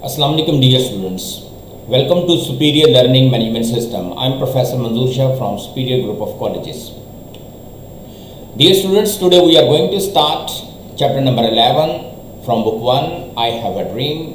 Assalamu alaikum dear students. Welcome to Superior Learning Management System. I am Professor Manzoor Shah from Superior Group of Colleges. Dear students, today we are going to start chapter number 11 from book 1 I Have a Dream,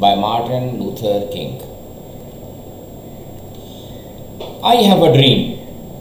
by Martin Luther King. I have a dream,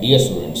Dear students,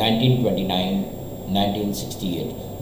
1929-1968,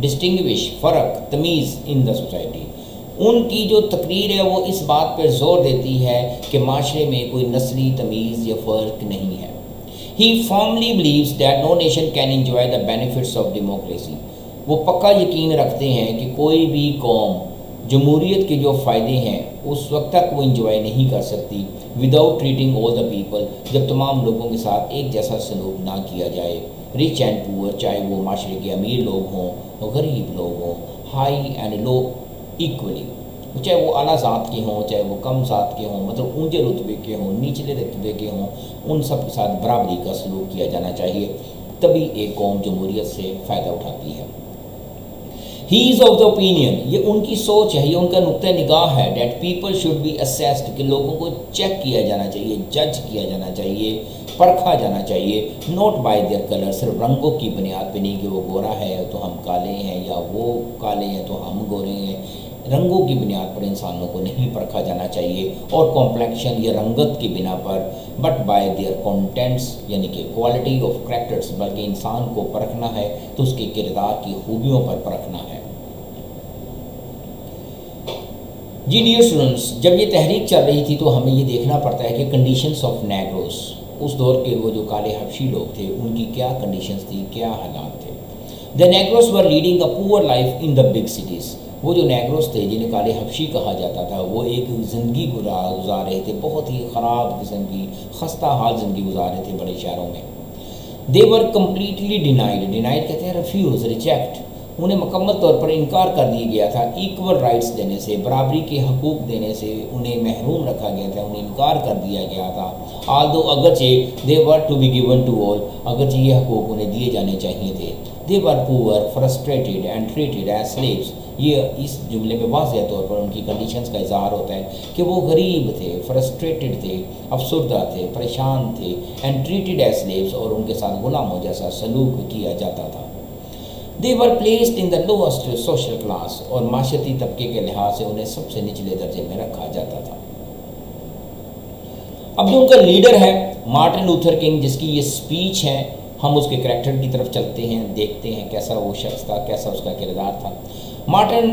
distinguish فرق تمیز ان the society. ان کی جو تقریر ہے وہ اس بات پر زور دیتی ہے کہ معاشرے میں کوئی نسلی تمیز یا فرق نہیں ہے. He firmly believes that no nation can enjoy the benefits of democracy. وہ پکا یقین رکھتے ہیں کہ کوئی بھی قوم جمہوریت کے جو فائدے ہیں اس وقت تک وہ انجوائے نہیں کر سکتی without treating all the people, جب تمام لوگوں کے ساتھ ایک جیسا سلوک نہ کیا جائے. رچ اینڈ پور، چاہے وہ معاشرے کے امیر لوگ ہوں غریب لوگ ہوں، ہائی اینڈ لو ایکولی، چاہے وہ اعلیٰ ذات کے ہوں چاہے وہ کم ذات کے ہوں، مطلب اونچے رتبے کے ہوں نچلے رتبے کے ہوں، ان سب کے ساتھ برابری کا سلوک کیا جانا چاہیے، تبھی ایک قوم جمہوریت سے فائدہ اٹھاتی ہے. ہی از آف دا اوپینین، یہ ان کی سوچ ہے، یہ ان کا نقطۂ نگاہ ہے، that people should be assessed, کہ لوگوں کو چیک کیا جانا چاہیے، جج کیا جانا چاہیے، پرکھا جانا چاہیے، نوٹ بائی دیئر کلر، صرف رنگوں کی بنیاد پہ نہیں کہ وہ گورا ہے تو ہم کالے ہیں یا وہ کالے ہیں تو ہم گورے ہیں. رنگوں کی بنیاد پر انسانوں کو نہیں پرکھا جانا چاہیے اور کمپلیکشن یا رنگت کی بنا پر، بٹ بائی دیئر کانٹینٹس، یعنی کہ کوالٹی آف کریکٹرس، بلکہ انسان کو پرکھنا ہے تو اس کے کردار کی خوبیوں پر پرکھنا ہے. جی ڈیئر اسٹوڈنٹس، جب یہ تحریک چل رہی تھی تو ہمیں یہ دیکھنا پڑتا ہے کہ کنڈیشنز آف نیگروز، اس دور کے وہ جو کالے حبشی لوگ تھے ان کی کیا کنڈیشنز تھی، کیا حالات تھے. The Negroes were leading a poor life in the big cities. وہ جو نیگروز تھے جنہیں کالے حبشی کہا جاتا تھا، وہ ایک زندگی گزار رہے تھے، بہت ہی خراب قسم کی خستہ حال زندگی گزار رہے تھے بڑے شہروں میں. They were completely denied کہتے ہیں ریفیوز، ریجیکٹ، انہیں مکمل طور پر انکار کر دیا گیا تھا ایکول رائٹس دینے سے، برابری کے حقوق دینے سے انہیں محروم رکھا گیا تھا، انہیں انکار کر دیا گیا تھا. although اگرچہ they were to be given to all، اگرچہ یہ حقوق انہیں دیے جانے چاہیے تھے. they were poor, frustrated and treated as slaves. یہ اس جملے میں واضح طور پر ان کی کنڈیشنز کا اظہار ہوتا ہے کہ وہ غریب تھے، فرسٹریٹڈ تھے، افسردہ تھے، پریشان تھے، اینڈ ٹریٹڈ ایز سلیوز، اور ان کے ساتھ غلاموں جیسا سلوک کیا جاتا تھا. They were placed in the lowest social class، اور معاشرتی طبقے کے لحاظ سے انہیں سب سے نچلے درجے میں رکھا جاتا تھا. اب جو ان کا لیڈر ہے مارٹن لوتھر کنگ، جس کی یہ سپیچ ہے، ہم اس کے کریکٹر کی طرف چلتے ہیں، دیکھتے ہیں کیسا وہ شخص تھا، کیسا اس کا کردار تھا. Martin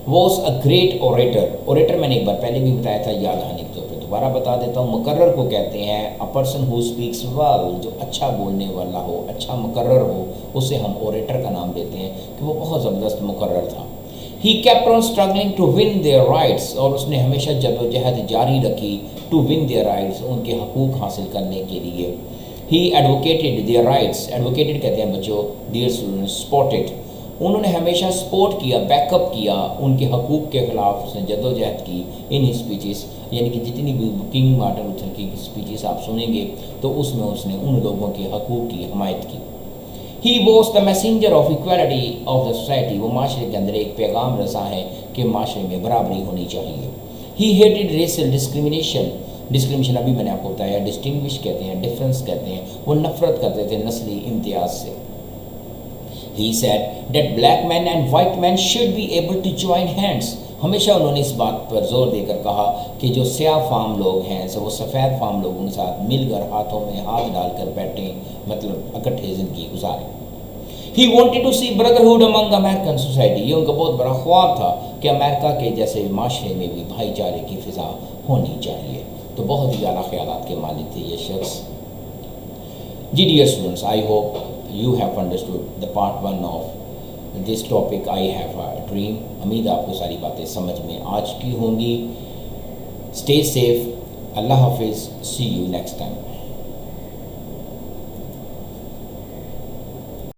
was a great orator میں نے ایک بار پہلے بھی بتایا تھا، یاد آنے کے طور پہ دوبارہ بتا دیتا ہوں. مقرر کو کہتے ہیں a person who speaks well, جو اچھا بولنے والا ہو، اچھا مقرر ہو، اسے ہم اوریٹر کا نام دیتے ہیں، کہ وہ بہت زبردست مقرر تھا. He kept on struggling to win their rights، اور اس نے ہمیشہ جدوجہد جاری رکھی to win their rights، ان کے حقوق حاصل کرنے کے لیے. He advocated their rights، advocated کہتے ہیں بچوں، dear students، supported، انہوں نے ہمیشہ سپورٹ کیا، بیک اپ کیا، ان کے حقوق کے خلاف اس نے جدوجہد کی. ان ہی اسپیچز، یعنی کہ جتنی بھی کنگ مارٹن لوتھر کی اسپیچز آپ سنیں گے تو اس میں اس نے ان لوگوں کے حقوق کی حمایت کی. He was the messenger of equality of the society، وہ معاشرے کے اندر ایک پیغام رساں ہے کہ معاشرے میں برابری ہونی چاہیے. He hated racial discrimination ابھی میں نے آپ کو بتایا، ڈسٹنگوش کہتے ہیں، ڈفرینس کہتے ہیں، وہ نفرت کرتے تھے نسلی امتیاز سے. He said that black men and white men should be able to join hands، ہمیشہ انہوں نے اس بات پر زور دے کر کہا کہ جو سیاہ فام لوگ ہیں وہ سفید فام لوگوں کے ساتھ مل کر ہاتھوں میں ہاتھ ڈال کر بیٹھیں، مطلب اکٹھے زندگی گزاریں. He wanted to see brotherhood among American society، یہ ان کا بہت بڑا خواب تھا کہ امریکہ کے جیسے معاشرے میں بھی بھائی چارے کی فضا ہونی چاہیے. تو بہت ہی اعلیٰ خیالات کے مالک تھے یہ شخص. جی dear students, I hope you have understood the part 1 of this topic I have a dream. امید آپ کو ساری باتیں سمجھ میں آ چکی ہوں گی. Stay safe. اللہ حافظ. See you next time.